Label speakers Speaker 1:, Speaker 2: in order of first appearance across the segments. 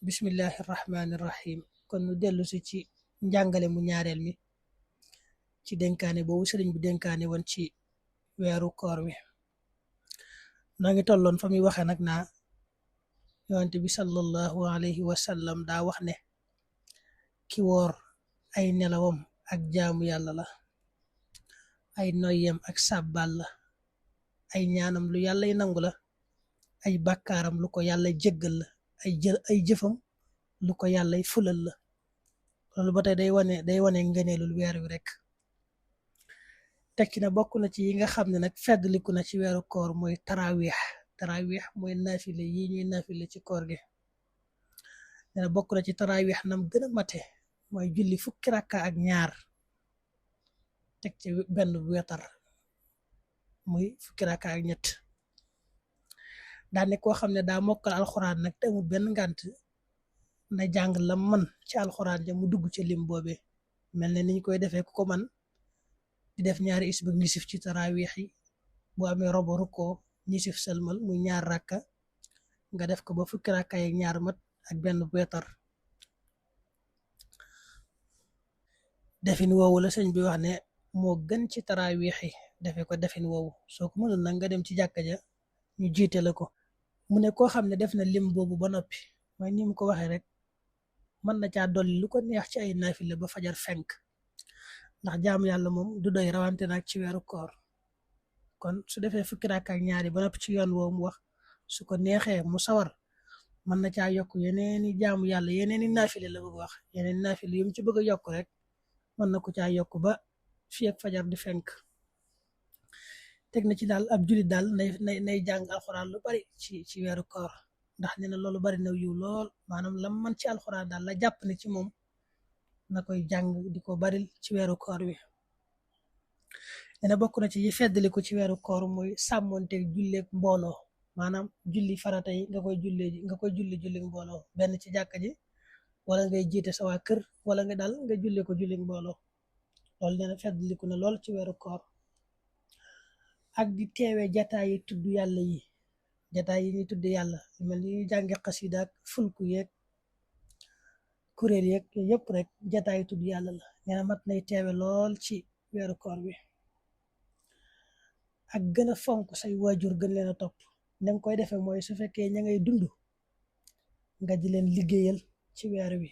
Speaker 1: bismillahi rahmaani rahim kon nu dellu si ci njàngale mu ñaareel mi ci dénkaane boobu sëriñ bi dénkaane woon ci weeru koor wi noo ngi tolloon fa muy waxe nag naa yonent bi sallallahu alayhi wa sallam daa wax ne ki woor ay nelawam ak jaamu yàlla la, ay noyyam ak sàbbal la, ay ñaanam lu yàllay nangu la, ay bàkkaaram lu ko yàlla jéggal la, ay jëfam lu ko yàllay fulal la. loolu ba tey day wane ngëneelul weer wi rek. tekki na bokk na ci yi nga xam ne nag feddliku na ci weeru koor mooy tarawih mooy naafile yi ñuy naafile ci koor gi. dina bokk na ci tarawih nam gën a mate mooy julli fukki rakka ak ñaar teg ci benn bu wetar muy fukki rakka ak ñett. daane koo xam ne daa mokkal alxuraan nag te amul benn ngànt na jàng la man ci alxuraan ja mu dugg ci lim boobe, mel ne niñ koy defee ku ko man di def ñaari isbak nisif ci tarawih yi, bu amee robo rukkoo nisif sëlmal muy ñaar rakka nga def ko ba fukki rakka ak ñaar mat ak benn bu wetar. defin woowu la sëñ bi wax ne moo gën ci tarawih yi, defe ko defin woowu. soo ko mënul nag nga dem ci jàkka ja ñu jiite la ko. mu ne koo xam ne def na lim boobu ba noppi mooy ni mu ko waxee rek mën na caa dolli lu ko neex ci ay naafile ba fajar fenk, ndax jaamu yàlla moom du doy rawante nag ci weeru koor. kon su defee fukki rakka ak ñaari ba noppi ci yoon woowu mu wax, su ko neexee mu sawar mën na caa yokk yeneeni jaamu yàlla yeneeni naafile la bëgg wax, yeneeni naafile yu mu ci bëgg a yokk rek mën na ko caa yokk ba fii ak fajar di fenk. teg na ci daal ab julit daal nay jàng alxuraan lu bari ci weeru koor, ndax nee na loolu bari na yiw lool. maanaam lam man ci alxuraan daal la jàpp ne ci moom na koy jàng di ko baril ci weeru koor wi. nee na bokk na ci yi feddali ko ci weeru koor mooy sàmmonteeg julleeg mbooloo, maanaam julli farata yi nga koy julli mbooloo, benn ci jàkka ji wala ngay jiite sa waa kër wala nga daal nga julli ko julli mbooloo. loolu nee na feddali ko na lool ci weeru koor. ak di teewee jataay yi tudd yàlla yi, jataay yi ñuy tudd yàlla mel ni ñuy jànge xasida ak fulku yeeg kuréel yeeg yëpp rek jataay yi tudd yàlla la. nee na mat nay teewe lool ci weeru koor bi. ak gën a fonk say waajur gën leen a topp. na nga koy defee mooy su fekkee ña ngay dund nga di leen liggéeyal ci weer wi,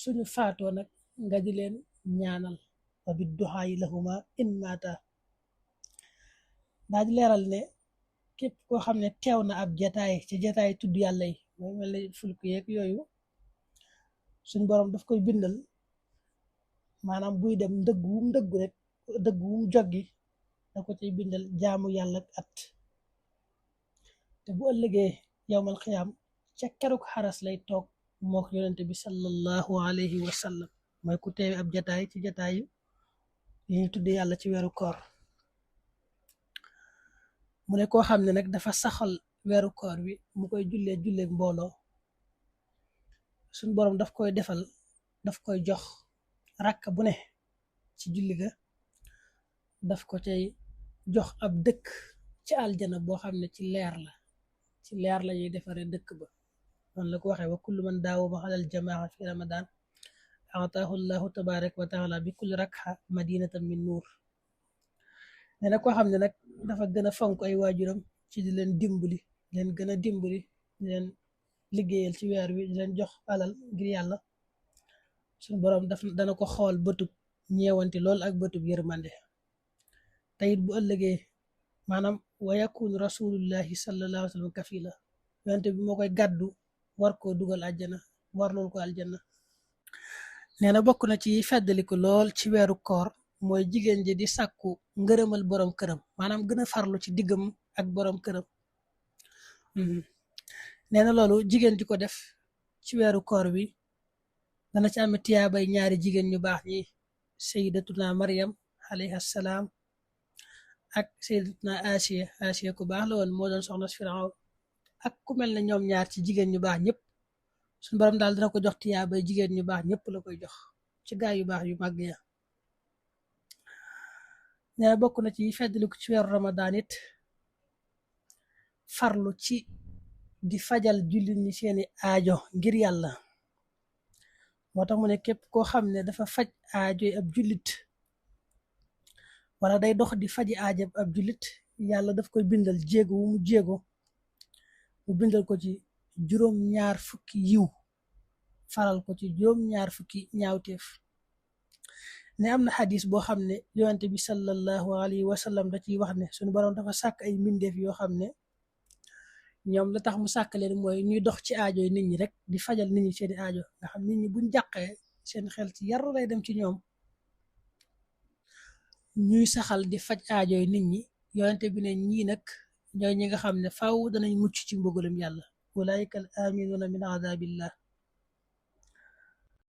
Speaker 1: suñu faatoo nag nga di leen ñaanal wa bi duxaayi lahuma in maata. daa di leeral ne képp koo xam ne teew na ab jataay ci jataay tudd yàlla yi mooy mel ne fulku yeeg yooyu, suñ borom daf koy bindal, maanaam buy dem dëgg wum joggi da ko ciy bindal jaamu yàlla ak at. te bu ëllëgee yowmal xiyaam ca keruk xaras lay toog mook yonente bi sallallahu alayhi wa sallam, mooy ku teewe ab jataay ci jataay yi ñuy tudd yàlla ci weeru koor. mu ne koo xam ne nag dafa saxal weeru koor wi mu koy julleeg mbooloo, suñ boroom daf koy jox rakk bu ne ci julli ga daf ko cay jox ab dëkk ci aljana boo xam ne ci leer la ñuy defaree dëkk ba. noonu la ko waxee wa kullu man daawama alal jamaa fi ramadan ataahu llahu tabaraka wa taala bi kulli rakxa madinatan min nuur. nee na koo xam ne nag dafa gën a fonk ay waajuram ci di leen dimbali, leen gën a dimbali, di leen liggéeyal ci weer wi, di leen jox alal ngir yàlla, suñu boroom dana ko xool bëtub ñeewanti lool ak bëtub yërmande. te it bu ëllëgee maanaam wa yakunu rasulullahi sallallahu alayhi wa sallam kafila, yonente bi moo koy gàddu war koo dugal àjjana, war loolu ko aljanna. nee na bokk na ci feddaliku lool ci weeru koor mooy jigéen ji di sàkku ngërëmal borom këram, maanaam gën a farlu ci diggam ak borom këram. nee na loolu jigéen di ko def ci weeru koor wi dana ci ame tiyaabay ñaari jigéen ñu baax ñi, sayyidatuna Maryam alayha salaam ak sayyidatuna Asiya ku baax la woon, moo doon soxna Firawn, ak ku mel ne ñoom ñaar ci jigéen ñu baax ñëpp. suñu borom daal dina ko jox tiyaabay jigéen ñu baax ñëpp la koy jox ci gaay yu baax yu màgg ya. nee na bokk na ci feddaliku ci weeru Ramadan it farlu ci di fajal jullit ñi seeni aajo ngir yàlla. moo tax mu ne képp koo xam ne dafa faj aajoy ab jullit wala day dox di faji aajo ab jullit, yàlla daf koy bindal jéego wu mu jéego mu bindal ko ci juróom-ñaar fukki yiw, faral ko ci juróom-ñaar fukki ñaawteef. ne am na xadis boo xam ne yonente bi sallallahu alayhi wa sallam da ciy wax ne suñu boroom dafa sàkk ay mbindeef yoo xam ne ñoom la tax mu sàkk leen mooy ñuy dox ci aajo yi nit ñi rek di fajal nit ñi seeni aajo, nga xam nit ñi buñ jàqee seen xel ci yar lay dem ci ñoom, ñuy saxal di faj aajo yi nit ñi. yonente bi ne ñii nag ñooy ñi nga xam ne faaw danañ mucc ci mbugalum yàlla, ulaika al aminuna min azabillah.